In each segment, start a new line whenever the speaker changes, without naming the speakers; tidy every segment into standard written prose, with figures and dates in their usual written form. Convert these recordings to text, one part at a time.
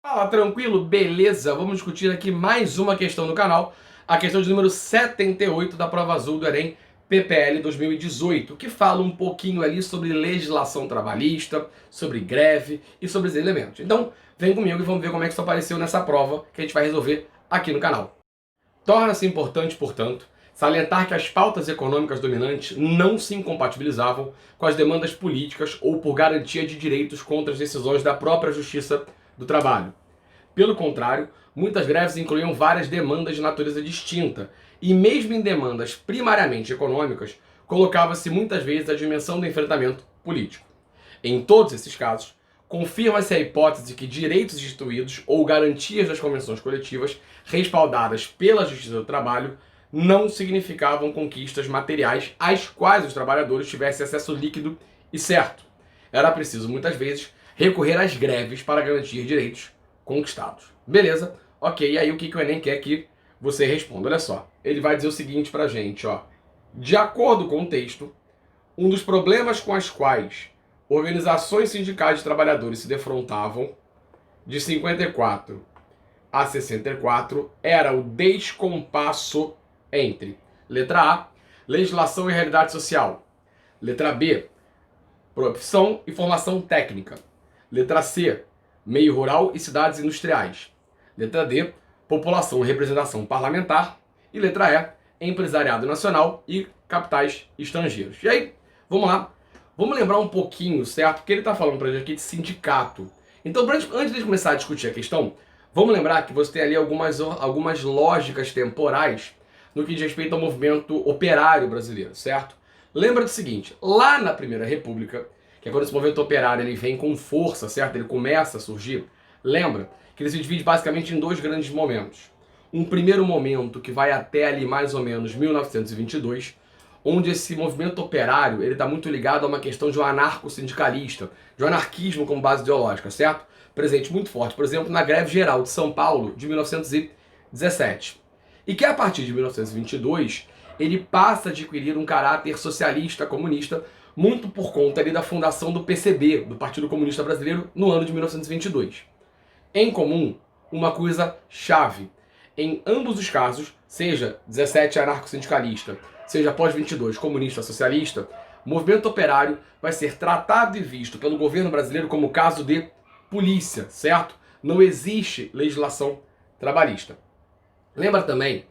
Fala, tranquilo? Beleza? Vamos discutir aqui mais uma questão do canal, a questão de número 78 da prova azul do Enem PPL 2018, que fala um pouquinho ali sobre legislação trabalhista, sobre greve e sobre os elementos. Então, vem comigo e vamos ver como é que isso apareceu nessa prova que a gente vai resolver aqui no canal. Torna-se importante, portanto, salientar que as pautas econômicas dominantes não se incompatibilizavam com as demandas políticas ou por garantia de direitos contra as decisões da própria Justiça do Trabalho. Pelo contrário, muitas greves incluíam várias demandas de natureza distinta, e mesmo em demandas primariamente econômicas, colocava-se muitas vezes a dimensão do enfrentamento político. Em todos esses casos, confirma-se a hipótese de que direitos instituídos ou garantias das convenções coletivas respaldadas pela Justiça do Trabalho não significavam conquistas materiais às quais os trabalhadores tivessem acesso líquido e certo. Era preciso, muitas vezes, recorrer às greves para garantir direitos conquistados. Beleza? Ok, e aí o que o Enem quer que você responda? Olha só, ele vai dizer o seguinte pra gente, ó. De acordo com o texto, um dos problemas com os quais organizações sindicais de trabalhadores se defrontavam de 54 a 64 era o descompasso entre letra A, legislação e realidade social, letra B, profissão e formação técnica, letra C, meio rural e cidades industriais, letra D, população e representação parlamentar, e letra E, empresariado nacional e capitais estrangeiros. E aí, vamos lá, vamos lembrar um pouquinho, certo? Porque ele está falando para a gente aqui de sindicato. Então, antes de começar a discutir a questão, vamos lembrar que você tem ali algumas lógicas temporais no que diz respeito ao movimento operário brasileiro, certo? Lembra do seguinte, lá na Primeira República, que é quando esse movimento operário ele vem com força, certo? Ele começa a surgir. Lembra que ele se divide basicamente em dois grandes momentos. Um primeiro momento que vai até ali mais ou menos 1922, onde esse movimento operário ele está muito ligado a uma questão de um anarco-sindicalista, de um anarquismo como base ideológica, certo? Presente muito forte, por exemplo, na greve geral de São Paulo de 1917. E que a partir de 1922 ele passa a adquirir um caráter socialista, comunista, muito por conta ali da fundação do PCB, do Partido Comunista Brasileiro, no ano de 1922. Em comum, uma coisa chave. Em ambos os casos, seja 17 anarco-sindicalista, seja pós-22 comunista socialista, o movimento operário vai ser tratado e visto pelo governo brasileiro como caso de polícia, certo? Não existe legislação trabalhista. Lembra também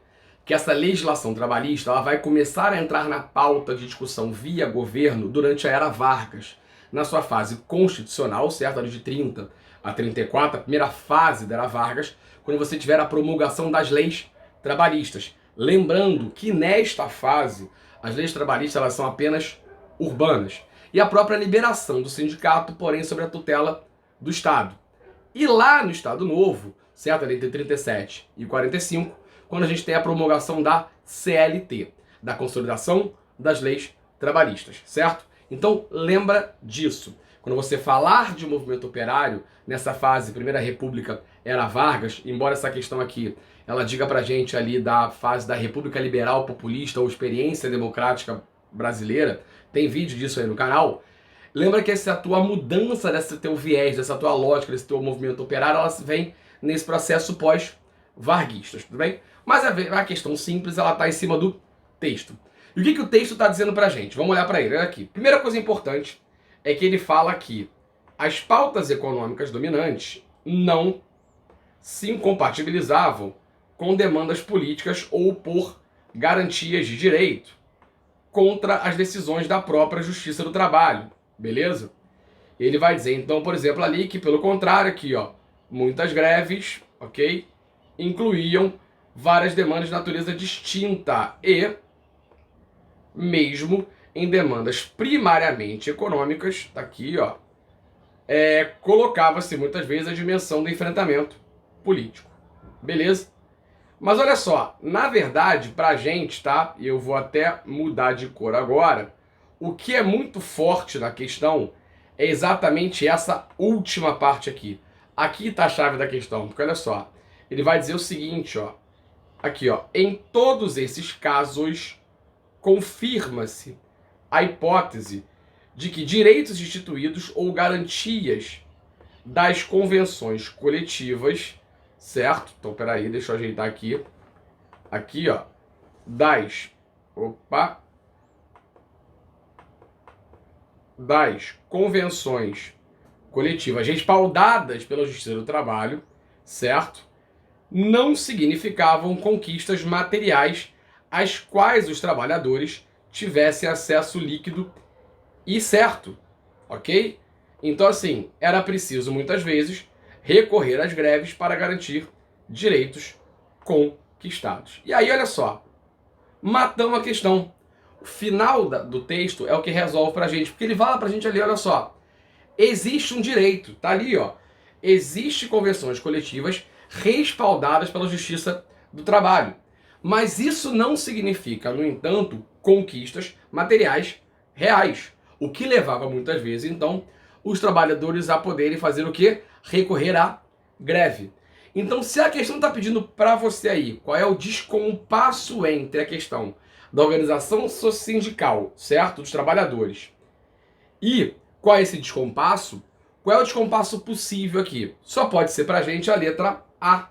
que essa legislação trabalhista ela vai começar a entrar na pauta de discussão via governo durante a era Vargas, na sua fase constitucional, certo? De 30 a 34, a primeira fase da era Vargas, quando você tiver a promulgação das leis trabalhistas. Lembrando que nesta fase, as leis trabalhistas elas são apenas urbanas. E a própria liberação do sindicato, porém, sobre a tutela do Estado. E lá no Estado Novo, certo? Entre 37 e 45, quando a gente tem a promulgação da CLT, da Consolidação das Leis Trabalhistas, certo? Então, lembra disso. Quando você falar de movimento operário, nessa fase, Primeira República era Vargas, embora essa questão aqui, ela diga pra gente ali da fase da República Liberal Populista ou Experiência Democrática Brasileira, tem vídeo disso aí no canal, lembra que essa tua mudança desse teu viés, dessa tua lógica, desse teu movimento operário, ela vem nesse processo pós-varguistas, tudo bem? Mas a questão simples, ela está em cima do texto. E o que o texto está dizendo pra gente? Vamos olhar para ele, olha aqui. Primeira coisa importante é que ele fala que as pautas econômicas dominantes não se incompatibilizavam com demandas políticas ou por garantias de direito contra as decisões da própria Justiça do Trabalho, beleza? Ele vai dizer, então, por exemplo, ali que, pelo contrário, aqui, ó, muitas greves, ok, incluíam várias demandas de natureza distinta e, mesmo em demandas primariamente econômicas, tá aqui, ó, colocava-se muitas vezes a dimensão do enfrentamento político, beleza? Mas olha só, na verdade, pra gente, tá? E eu vou até mudar de cor agora, o que é muito forte na questão é exatamente essa última parte aqui. Aqui tá a chave da questão, porque olha só, ele vai dizer o seguinte, ó, aqui, ó, em todos esses casos, confirma-se a hipótese de que direitos instituídos ou garantias das convenções coletivas, certo? Então, peraí, deixa eu ajeitar aqui. Aqui, ó, das convenções coletivas respaldadas pela Justiça do Trabalho, certo? Não significavam conquistas materiais às quais os trabalhadores tivessem acesso líquido e certo, ok? Então, assim, era preciso muitas vezes recorrer às greves para garantir direitos conquistados. E aí, olha só, matamos a questão. O final do texto é o que resolve pra gente, porque ele fala pra gente ali, olha só, existe um direito, tá ali, ó. Existem convenções coletivas respaldadas pela Justiça do Trabalho. Mas isso não significa, no entanto, conquistas materiais reais. O que levava muitas vezes, então, os trabalhadores a poderem fazer o quê? Recorrer à greve. Então, se a questão está pedindo para você aí, qual é o descompasso entre a questão da organização sindical, certo? Dos trabalhadores, e qual é esse descompasso? Qual é o descompasso possível aqui? Só pode ser para a gente a letra A,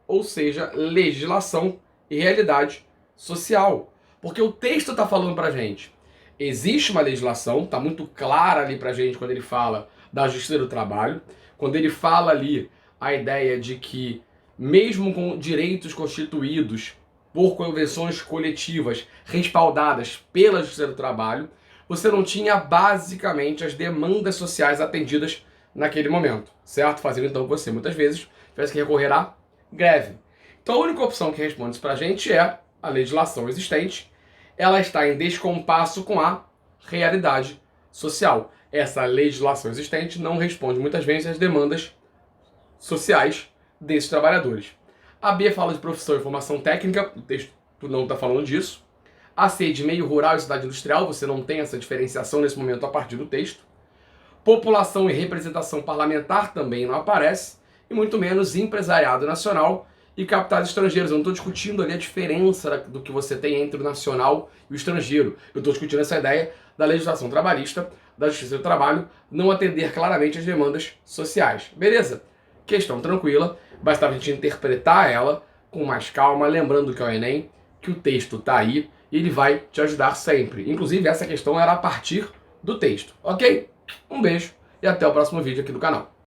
ou seja, legislação e realidade social. Porque o texto está falando para a gente. Existe uma legislação, está muito clara ali para a gente quando ele fala da Justiça do Trabalho, quando ele fala ali a ideia de que, mesmo com direitos constituídos por convenções coletivas respaldadas pela Justiça do Trabalho, você não tinha basicamente as demandas sociais atendidas naquele momento, certo? Fazendo então que você muitas vezes tivesse que recorrer à greve. Então a única opção que responde isso pra gente é a legislação existente. Ela está em descompasso com a realidade social. Essa legislação existente não responde muitas vezes às demandas sociais desses trabalhadores. A B fala de profissão e formação técnica, o texto não está falando disso. A C de meio rural e cidade industrial, você não tem essa diferenciação nesse momento a partir do texto. População e representação parlamentar também não aparece, e muito menos empresariado nacional e capitais estrangeiros. Eu não estou discutindo ali a diferença do que você tem entre o nacional e o estrangeiro. Eu estou discutindo essa ideia da legislação trabalhista, da Justiça do Trabalho, não atender claramente às demandas sociais. Beleza? Questão tranquila, bastava a gente interpretar ela com mais calma, lembrando que é o Enem, que o texto está aí e ele vai te ajudar sempre. Inclusive, essa questão era a partir do texto, ok? Um beijo e até o próximo vídeo aqui do canal.